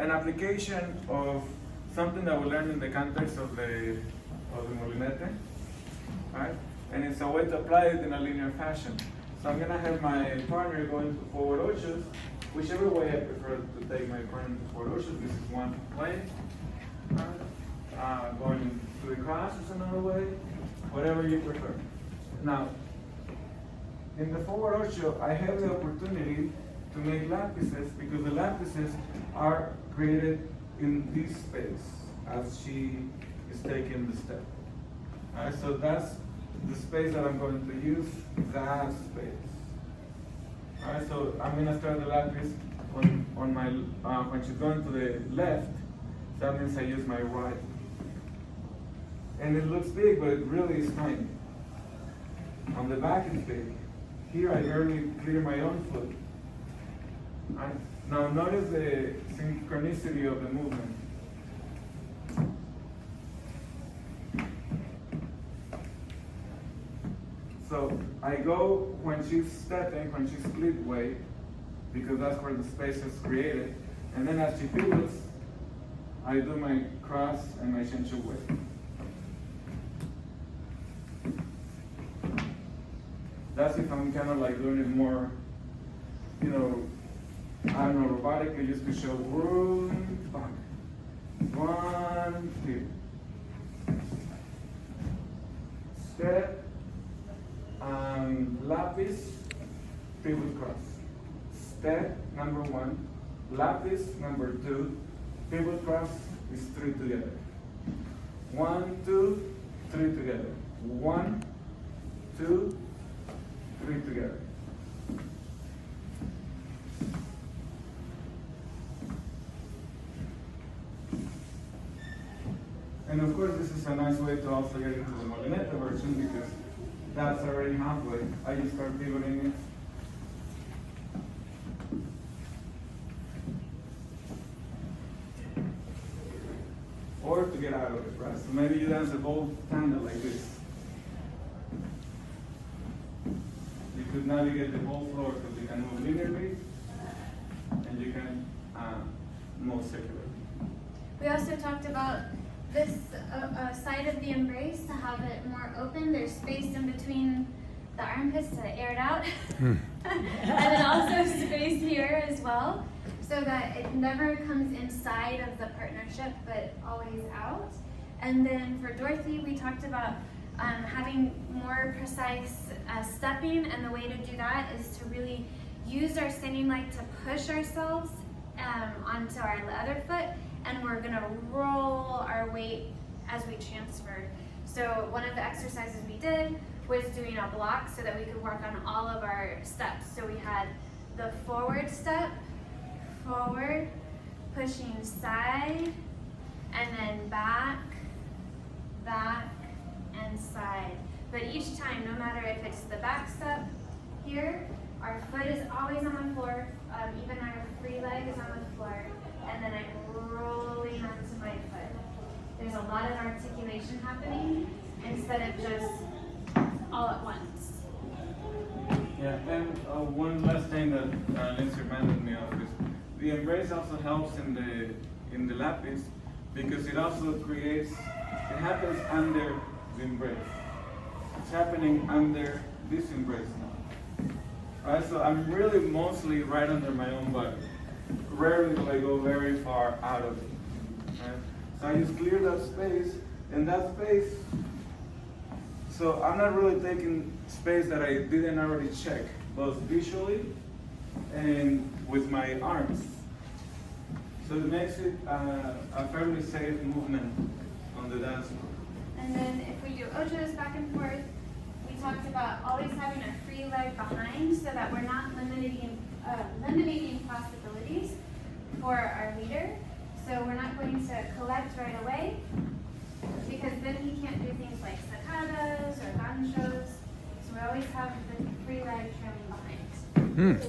an application of something that we learned in the context of the molinette, right? And it's a way to apply it in a linear fashion. So I'm gonna have my partner go into forward ochoes, whichever way I prefer to take my partner into forward ochoes. This is one way. Going to the cross is another way. Whatever you prefer. Now, in the forward ocho, I have the opportunity to make lapises because the lapises are created in this space as she is taking the step. Alright, so that's the space that I'm going to use, that space. Alright, so I'm going to start the lapis on my, when she's going to the left, so that means I use my right. And it looks big, but it really is tiny. On the back it's big. Here I barely clear my own foot. Right? Now notice the synchronicity of the movement. So I go when she's stepping, when she's split way, because that's where the space is created. And then as she pivots, I do my cross and my shenchu way. That's if I'm kind of like doing it more, you know, I don't know, robotically, just to show room, back. 1, 2. Step, lapis, pivot cross. Step number 1, lapis number 2, pivot cross is 3 together. 1, 2, 3 together. 1, 2, 3 together. And of course, this is a nice way to also get into the molinette version because that's already halfway. I just start pivoting it. Or to get out of it, right? So maybe you dance a whole tanda like this. You could navigate the whole floor because you can move linearly and you can move circularly. We also talked about this side of the embrace to have it more open. There's space in between the armpits to air it out. And then also space here as well, so that it never comes inside of the partnership, but always out. And then for Dorothy, we talked about having more precise stepping, and the way to do that is to really use our standing leg to push ourselves onto our other foot, and we're gonna roll our weight as we transfer. So one of the exercises we did was doing a block so that we could work on all of our steps. So we had the forward step, forward, pushing side, and then back, back, and side. But each time, no matter if it's the back step here, our foot is always on the floor, even our free leg is on the floor, and then I'm rolling onto my foot. There's a lot of articulation happening instead of just all at once. Yeah, and one last thing that Lindsey reminded me of is the embrace also helps in the lapis because it also creates, it happens under the embrace. It's happening under this embrace now. Alright, so I'm really mostly right under my own body. Rarely will I go very far out of it. Right? So I just clear that space, and that space, so I'm not really taking space that I didn't already check, both visually and with my arms. So it makes it a fairly safe movement on the dance floor. And then if we do ochos back and forth, we talked about always having a free leg behind so that we're not eliminating possibilities for our leader. So we're not going to collect right away because then he can't do things like staccatos or ganchos. So we always have the free leg trailing behind.